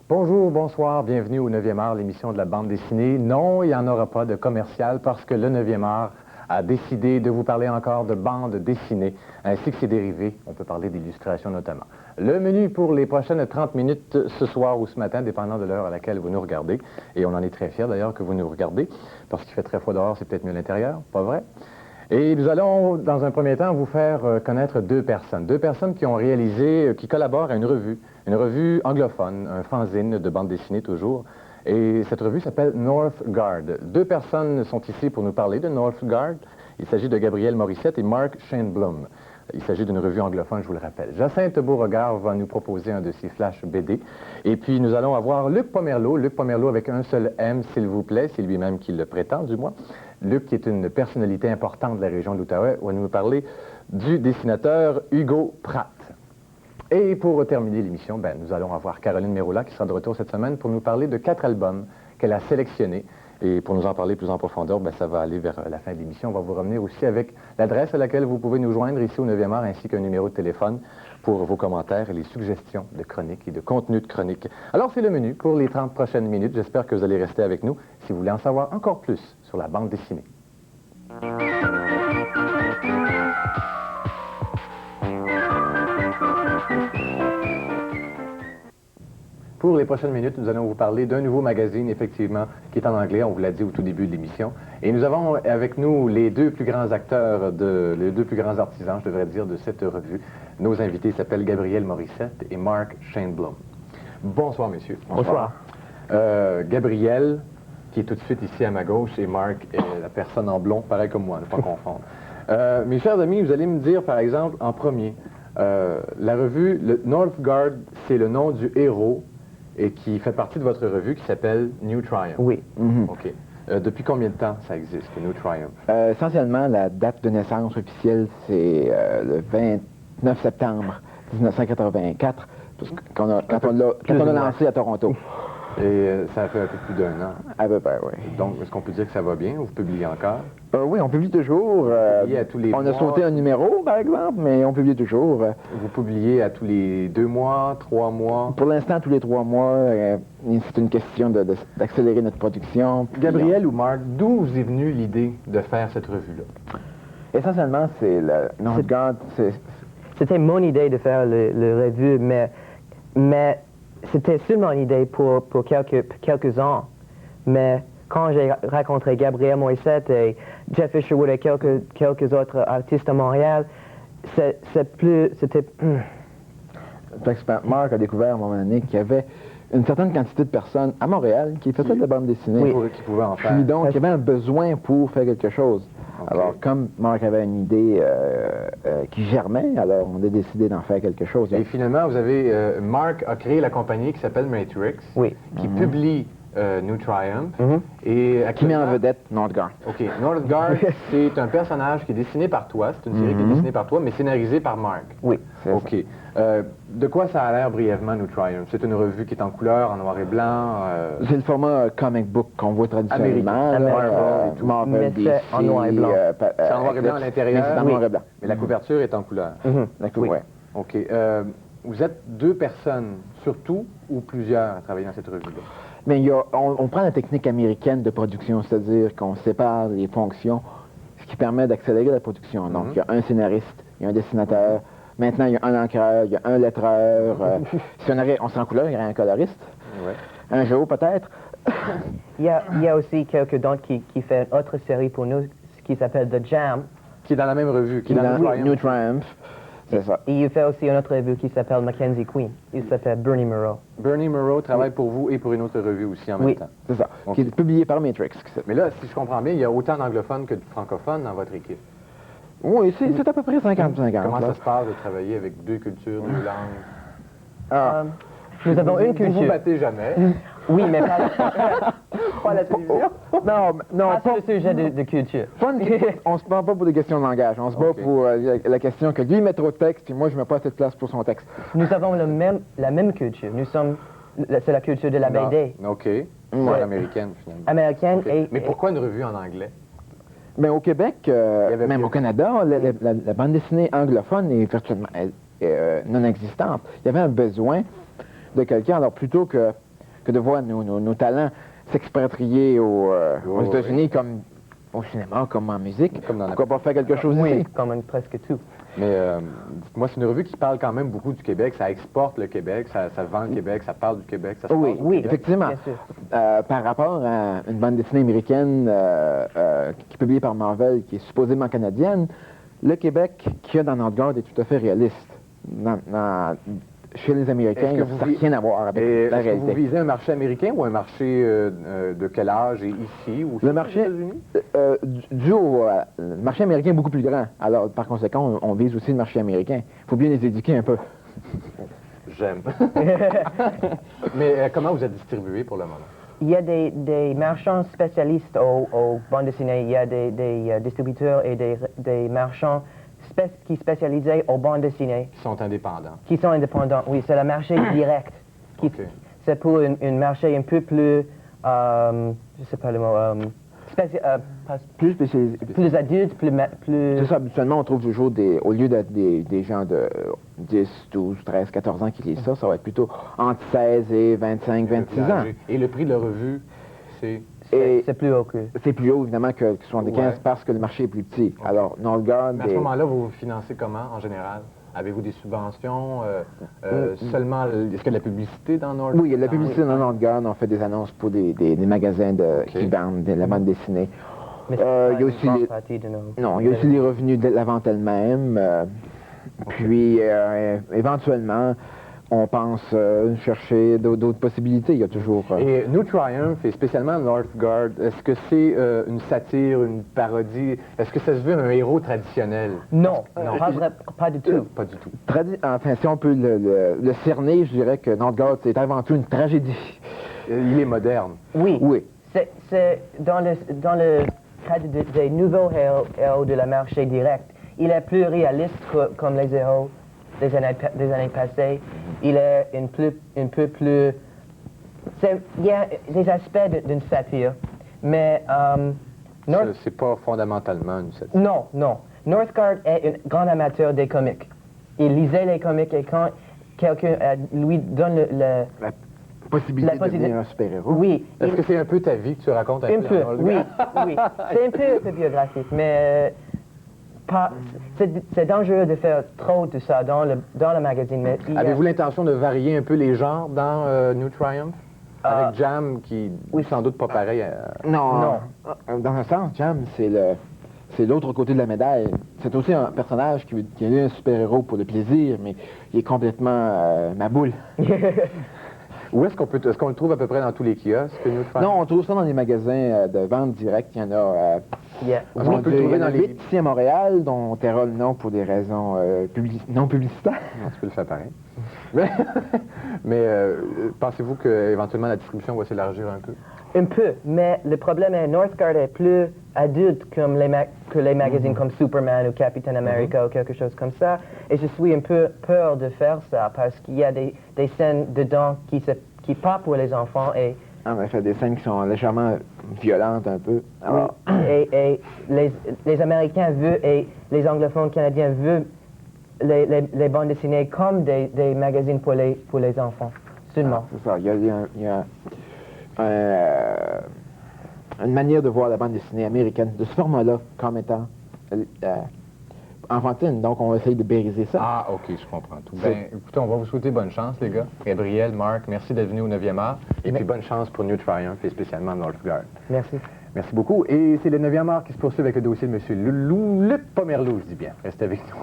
Bonjour, bonsoir, bienvenue au 9e art, l'émission de la bande dessinée. Non, il n'y en aura pas de commercial parce que le 9e art a décidé de vous parler encore de bande dessinée, ainsi que ses dérivés. On peut parler d'illustration notamment. Le menu pour les prochaines 30 minutes ce soir ou ce matin, dépendant de l'heure à laquelle vous nous regardez. Et on en est très fiers d'ailleurs que vous nous regardez, parce qu'il fait très froid dehors, c'est peut-être mieux à l'intérieur, pas vrai? Et nous allons, dans un premier temps, vous faire connaître deux personnes qui ont réalisé, qui collaborent à une revue anglophone, un fanzine de bande dessinée toujours. Et cette revue s'appelle Northgard. Deux personnes sont ici pour nous parler de Northgard. Il s'agit de Gabriel Morissette et Mark Schoenblum. Il s'agit d'une revue anglophone, je vous le rappelle. Jacinthe Beauregard va nous proposer un de ses flash BD. Et puis, nous allons avoir Luc Pomerleau avec un seul M, s'il vous plaît. C'est lui-même qui le prétend, du moins. Luc, qui est une personnalité importante de la région de l'Outaouais, va nous parler du dessinateur Hugo Pratt. Et pour terminer l'émission, nous allons avoir Caroline Mérola qui sera de retour cette semaine pour nous parler de 4 albums qu'elle a sélectionnés. Et pour nous en parler plus en profondeur, ça va aller vers la fin de l'émission. On va vous revenir aussi avec l'adresse à laquelle vous pouvez nous joindre ici au 9e art, ainsi qu'un numéro de téléphone pour vos commentaires et les suggestions de chroniques et de contenu de chroniques. Alors, c'est le menu pour les 30 prochaines minutes. J'espère que vous allez rester avec nous si vous voulez en savoir encore plus sur la bande dessinée. Pour les prochaines minutes, nous allons vous parler d'un nouveau magazine, effectivement, qui est en anglais, on vous l'a dit au tout début de l'émission. Et nous avons avec nous les deux plus grands acteurs, les deux plus grands artisans, je devrais dire, de cette revue. Nos invités s'appellent Gabriel Morissette et Mark Schoenblum. Bonsoir, messieurs. Bonsoir. Gabriel, qui est tout de suite ici à ma gauche, et Mark est la personne en blond, pareil comme moi, ne pas confondre. Mes chers amis, vous allez me dire, par exemple, en premier, la revue, le Northgard, c'est le nom du héros et qui fait partie de votre revue qui s'appelle New Triumph. Oui. OK. Depuis combien de temps ça existe, le New Triumph? Essentiellement, la date de naissance officielle, c'est le 29 septembre 1984, quand on l'a lancé à Toronto. Et ça fait un peu plus d'1 an. À peu près, oui. Donc, est-ce qu'on peut dire que ça va bien? Vous publiez encore? Oui, on publie toujours. À tous les on mois. a sauté un numéro, par exemple, mais on publie toujours. Vous publiez à tous les 2 mois, 3 mois? Pour l'instant, tous les 3 mois. C'est une question d'accélérer notre production. Gabriel ou Mark, d'où vous est venue l'idée de faire cette revue-là? Essentiellement, c'est le Northgard. C'était mon idée de faire le revue, mais c'était seulement une idée pour quelques ans. Mais quand j'ai rencontré Gabriel Morissette et Jeff Isherwood et quelques autres artistes à Montréal, c'était... Mark a découvert à un moment donné qu'il y avait une certaine quantité de personnes à Montréal qui faisaient de la bande dessinée. Qui pouvaient en faire. Puis donc, il y avait un besoin pour faire quelque chose. Okay. Alors, comme Mark avait une idée qui germait, alors on a décidé d'en faire quelque chose. Et finalement, vous avez... Mark a créé la compagnie qui s'appelle Matrix, qui publie New Triumph. Et qui met en vedette Northgard. OK. Northgard, c'est un personnage qui est dessiné par toi. C'est une série qui est dessinée par toi, mais scénarisée par Mark. Oui, c'est OK. De quoi ça a l'air brièvement, New Triumph? C'est une revue qui est en couleur, en noir et blanc. C'est le format comic book qu'on voit traditionnellement. Marvel, DC, en noir et blanc. C'est en noir et blanc à l'intérieur. C'est en noir et blanc. Mais la couverture est en couleur. Oui. OK. Vous êtes 2 personnes, surtout, ou plusieurs à travailler dans cette revue-là? Mais on prend la technique américaine de production, c'est-à-dire qu'on sépare les fonctions, ce qui permet d'accélérer la production. Donc, il y a un scénariste, il y a un dessinateur, maintenant il y a un encreur, il y a un lettreur. Si on serait en couleur, il y aurait un coloriste. Un jour, peut-être. Il y a aussi quelqu'un d'autre qui fait une autre série pour nous, qui s'appelle The Jam. Qui est dans la même revue, qui est dans New Triumph. C'est ça. Et il fait aussi une autre revue qui s'appelle Mackenzie Queen. Il s'appelle Bernie Moreau. Bernie Moreau travaille pour vous et pour une autre revue aussi en même temps. C'est ça. Qui est publié par Matrix. Mais là, si je comprends bien, il y a autant d'anglophones que de francophones dans votre équipe. Oui, c'est à peu près 50-50. Comment ça se passe de travailler avec 2 cultures, 2 langues? Nous avons une culture. Vous vous battez jamais. Oui, mais pas, pas la télévision. Non, Pas sur le sujet de culture. on se prend pas pour des questions de langage. On se bat pour la question que lui met trop de texte, puis moi, je mets pas assez de place pour son texte. Nous avons la même culture. C'est la culture de la BD. OK. Ouais. Américaine, finalement. Américaine Okay. Mais pourquoi une revue en anglais? Mais au Québec, même au Canada, la bande dessinée anglophone est virtuellement non existante. Il y avait un besoin de quelqu'un, alors plutôt que de voir nos talents s'expatrier aux États-Unis comme au cinéma, comme en musique, pourquoi pas faire quelque chose ici? Oui, comme presque tout. Mais dites-moi, c'est une revue qui parle quand même beaucoup du Québec, ça exporte le Québec, ça vend le Québec, ça parle du Québec, ça se Oui, passe au oui, Québec. effectivement. Bien sûr. Par rapport à une bande dessinée américaine qui est publiée par Marvel, qui est supposément canadienne, le Québec qu'il y a dans notre garde est tout à fait réaliste. Chez les Américains, ça n'a rien à voir avec la réalité. Est-ce que vous réalité. visez un marché américain ou un marché de quel âge et ici ou Le marché, le marché américain est beaucoup plus grand. Alors, par conséquent, on vise aussi le marché américain. Il faut bien les éduquer un peu. J'aime. Mais comment vous êtes distribué pour le moment? Il y a des marchands spécialistes aux bandes dessinées. Il y a des distributeurs et des marchands qui spécialisés aux bandes dessinées. Qui sont indépendants. Qui sont indépendants, oui. C'est le marché direct. Okay. C'est pour un marché un peu plus, je sais pas le mot, plus spécialisé. Plus adulte, plus... C'est ça, habituellement, on trouve toujours au lieu d'être des gens de 10, 12, 13, 14 ans qui lisent ça va être plutôt entre 16 et 25, 26 ans. Et le prix de la revue, c'est... C'est plus haut que... C'est plus haut, évidemment, que 75 parce que le marché est plus petit. Okay. Alors, Northgard... Mais à ce moment-là, vous vous financez comment, en général? Avez-vous des subventions? Seulement, est-ce qu'il y a de la publicité dans Northgard? Oui, il y a de la publicité dans Northgard. On fait des annonces pour des magasins qui vendent de la bande dessinée. Mais il y a aussi il y a aussi les revenus de la vente elle-même. Puis, éventuellement... on pense chercher d'autres possibilités. Il y a toujours... Et New Triumph, et spécialement Northgard, est-ce que c'est une satire, une parodie? Est-ce que ça se veut un héros traditionnel? Non, pas du tout. Pas du tout. Enfin, si on peut le cerner, je dirais que Northgard, c'est avant tout une tragédie. Il est moderne. Oui. Oui. C'est dans le cadre des nouveaux héros de la marché direct. Il est plus réaliste comme les héros des années passées. Il est un peu plus... Il y a des aspects d'une satire, mais... c'est pas fondamentalement une satire. Non. Northgard est un grand amateur des comics. Il lisait les comics et quand quelqu'un lui donne la possibilité de devenir un super-héros. Oui. Est-ce que c'est un peu ta vie que tu racontes un peu? Oui. C'est un peu biographique, mais... C'est dangereux de faire trop de ça dans le magazine. Mais avez-vous l'intention de varier un peu les genres dans New Triumph? Avec Jam, qui est sans doute pas pareil Non. Dans un sens, Jam, c'est l'autre côté de la médaille. C'est aussi un personnage qui est un super-héros pour le plaisir, mais il est complètement ma boule. Où est-ce qu'on le trouve à peu près dans tous les kiosques? Non, on trouve ça dans les magasins de vente directe. Il y en a... on peut le trouver dans les... 8 ici à Montréal, dont on taira le nom pour des raisons non publicitaires. Non, tu peux le faire pareil. Mais pensez-vous qu'éventuellement la distribution va s'élargir un peu? Un peu, mais le problème est que Northgard est plus adulte que les magazines comme Superman ou Captain America ou quelque chose comme ça. Et je suis un peu peur de faire ça parce qu'il y a des scènes dedans qui pas pour les enfants et... Ah, mais il fait des scènes qui sont légèrement violentes un peu. Alors... Et les Américains veulent, et les anglophones canadiens veulent les bandes dessinées comme des magazines pour les enfants, seulement. C'est ça, il y a une manière de voir la bande dessinée américaine de ce format-là comme étant enfantine. Donc, on va essayer de briser ça. Ah, OK, je comprends tout. Ben, écoutez, on va vous souhaiter bonne chance, les gars. Gabriel, Marc, merci d'être venus au 9e art. Et puis, bonne chance pour New Triumph et spécialement Northgard. Merci. Merci beaucoup. Et c'est le 9e art qui se poursuit avec le dossier de M. Leloup, Luc Pomerleau, je dis bien. Restez avec nous.